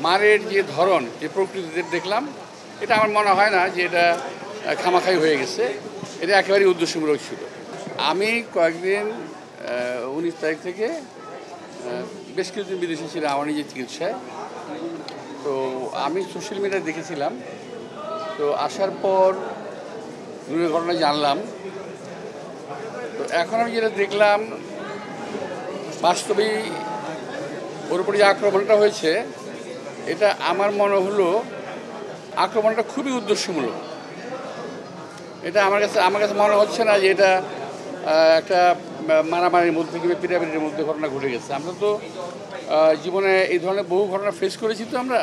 মারের যে ধরন যে প্রকৃতিতে দেখলাম, এটা আমার মনে হয় না যে এটা খামাখাই হয়ে গেছে। এটা একেবারেই উদ্দেশ্যমূলক ছিল। আমি কয়েকদিন 19 তারিখ থেকে বেশ কিছুদিন বিদেশে ছিলাম আমার নিজের চিকিৎসায়। তো আমি সোশ্যাল মিডিয়ায় দেখেছিলাম। তো আসার পর দূরের ঘটনা জানলাম। তো এখন আমি যেটা দেখলাম, বাস্তবেই ওর উপরে যে আক্রমণটা হয়েছে, এটা আমার মনে হলো আক্রমণটা খুবই উদ্দেশ্যমূলক। এটা আমার কাছে মনে হচ্ছে না যে এটা একটা মারামারির মধ্যে কিংবা পিটাপিটির মধ্যে ঘটনা ঘটে গেছে। আমরা তো জীবনে এই ধরনের বহু ঘটনা ফেস করেছি তো আমরা,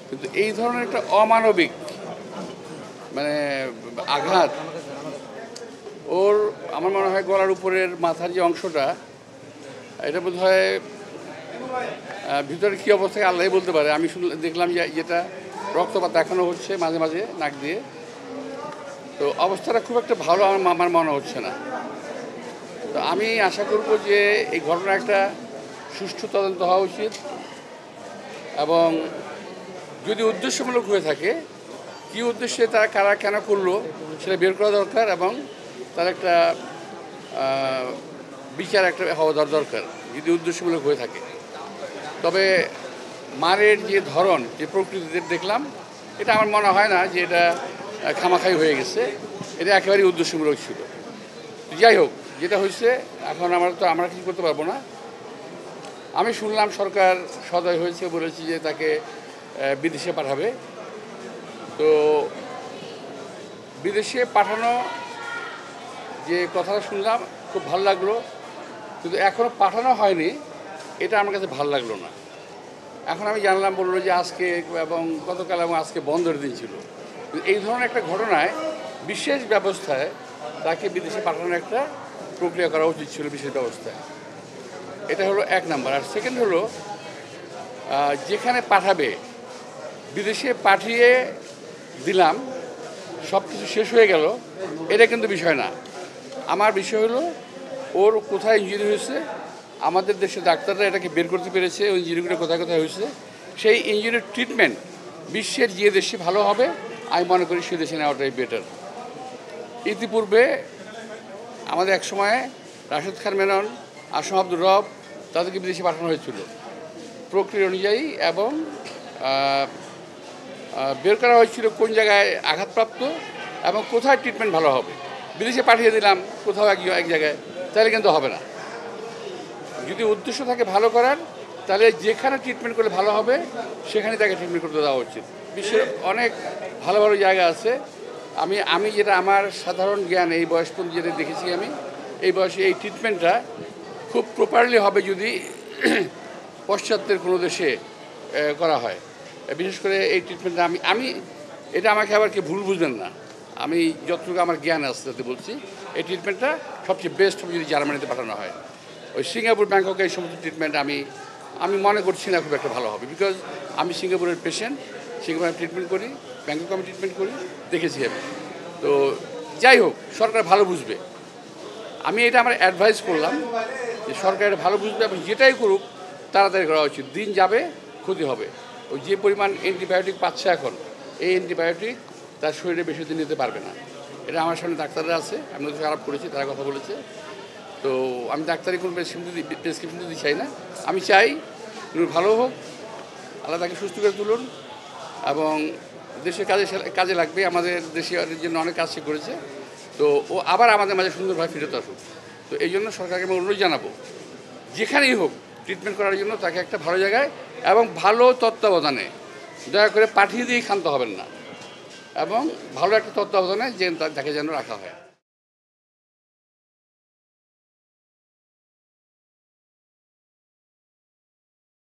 কিন্তু এই ধরনের একটা অমানবিক আঘাত ওর আমার মনে হয় গলার উপরের মাথার যে অংশটা, এটা বোধ হয় ভিতরে কী অবস্থায় আল্লাহই বলতে পারে। আমি দেখলাম যে যেটা রক্তপাত দেখানো হচ্ছে মাঝে মাঝে নাক দিয়ে। তো অবস্থাটা খুব একটা ভালো আমার মনে হচ্ছে না। তো আমি আশা করব যে এই ঘটনা একটা সুষ্ঠু তদন্ত হওয়া উচিত, এবং যদি উদ্দেশ্যমূলক হয়ে থাকে, কী উদ্দেশ্যে তারা কারা কেন করলো সেটা বের করা দরকার, এবং তার একটা বিচার একটা হওয়া দরকার যদি উদ্দেশ্যমূলক হয়ে থাকে। তবে মারের যে ধরন যে প্রকৃতিতে দেখলাম, এটা আমার মনে হয় না যে এটা খামাখাই হয়ে গেছে। এটা একেবারেই উদ্দেশ্যমূলক ছিল। যাই হোক, যেটা হয়েছে এখন আমরা কিছু করতে পারবো না। আমি শুনলাম সরকার সদয় হয়েছে, বলেছি যে তাকে বিদেশে পাঠাবে। তো বিদেশে পাঠানো যে কথাটা শুনলাম খুব ভালো লাগলো, কিন্তু এখনও পাঠানো হয়নি, এটা আমার কাছে ভালো লাগলো না। এখন আমি জানলাম বললো যে আজকে এবং গতকাল এবং আজকে বন্ধের দিন ছিল। এই ধরনের একটা ঘটনায় বিশেষ ব্যবস্থায় তাকে বিদেশে পাঠানোর একটা প্রক্রিয়া করা উচিত ছিল, বিশেষ ব্যবস্থায়। এটা হলো এক নাম্বার। আর সেকেন্ড হলো, যেখানে পাঠাবে বিদেশে পাঠিয়ে দিলাম, সব কিছু শেষ হয়ে গেল, এটা কিন্তু বিষয় না। আমার বিষয় হলো ওর কোথায় ইনজুরি হয়েছে, আমাদের দেশের ডাক্তাররা এটাকে বের করতে পেরেছে ওই ইনজুরিগুলো কোথায় কোথায় হয়েছে। সেই ইনজুরির ট্রিটমেন্ট বিশ্বের যে দেশে ভালো হবে আমি মনে করি সে দেশে নেওয়াটাই বেটার। ইতিপূর্বে আমাদের এক সময়ে রাশেদ খান মেনন, আসম আব্দুর রব, তাদেরকে বিদেশে পাঠানো হয়েছিল প্রক্রিয়া অনুযায়ী, এবং বের করা হয়েছিল কোন জায়গায় আঘাতপ্রাপ্ত এবং কোথায় ট্রিটমেন্ট ভালো হবে। বিদেশে পাঠিয়ে দিলাম কোথাও এক জায়গায়, তাহলে কিন্তু হবে না। যদি উদ্দেশ্য থাকে ভালো করার, তাহলে যেখানে ট্রিটমেন্ট করলে ভালো হবে সেখানে তাকে ট্রিটমেন্ট করতে দেওয়া উচিত। বিশ্বের অনেক ভালো ভালো জায়গা আছে। আমি যেটা আমার সাধারণ জ্ঞান, এই বয়স পর্যন্ত যেটা দেখেছি, আমি এই বয়সে এই ট্রিটমেন্টটা খুব প্রপারলি হবে যদি পশ্চাত্যের কোনো দেশে করা হয়। বিশেষ করে এই ট্রিটমেন্টটা আমি এটা আমাকে আবার কেউ ভুল বুঝবেন না, আমি যতটুকু আমার জ্ঞান আছে তাতে বলছি, এই ট্রিটমেন্টটা সবচেয়ে বেস্ট হবে যদি জার্মানিতে পাঠানো হয়। ওই সিঙ্গাপুর, ব্যাংককে এই সমস্ত ট্রিটমেন্ট আমি মনে করছি না খুব একটা ভালো হবে। বিকজ আমি সিঙ্গাপুরের পেশেন্ট, সিঙ্গাপুরে ট্রিটমেন্ট করি, ব্যাংককে আমি ট্রিটমেন্ট করি, দেখেছি আমি। তো যাই হোক, সরকার ভালো বুঝবে। আমি এটা আমার অ্যাডভাইস করলাম যে সরকার এটা ভালো বুঝবে, এবং যেটাই করুক তাড়াতাড়ি করা উচিত। দিন যাবে, ক্ষতি হবে। ওই যে পরিমাণ অ্যান্টিবায়োটিক পাচ্ছে এখন, এই অ্যান্টিবায়োটিক তার শরীরে বেশি দিন নিতে পারবে না। এটা আমার সামনে ডাক্তাররা আছে, আমি ওদের খারাপ করেছি, তারা কথা বলেছে। তো আমি ডাক্তারি কোনো প্রেসক্রিপশন দিতে চাই না। আমি চাই ভালো হোক, আল্লাহ তাকে সুস্থ করে তুলুন, এবং দেশের কাজে লাগবে। আমাদের দেশের জন্য অনেক কাজ সে করেছে। তো ও আবার আমাদের মাঝে সুন্দরভাবে ফিরত আসুক। তো এই জন্য সরকারকে আমি অনুরোধ জানাবো, যেখানেই হোক ট্রিটমেন্ট করার জন্য তাকে একটা ভালো জায়গায় এবং ভালো তত্ত্বাবধানে, দয়া করে পাঠিয়ে দিয়েই ক্ষান্ত হবেন না, এবং ভালো একটা তত্ত্বাবধানে তাকে যেন রাখা হয়।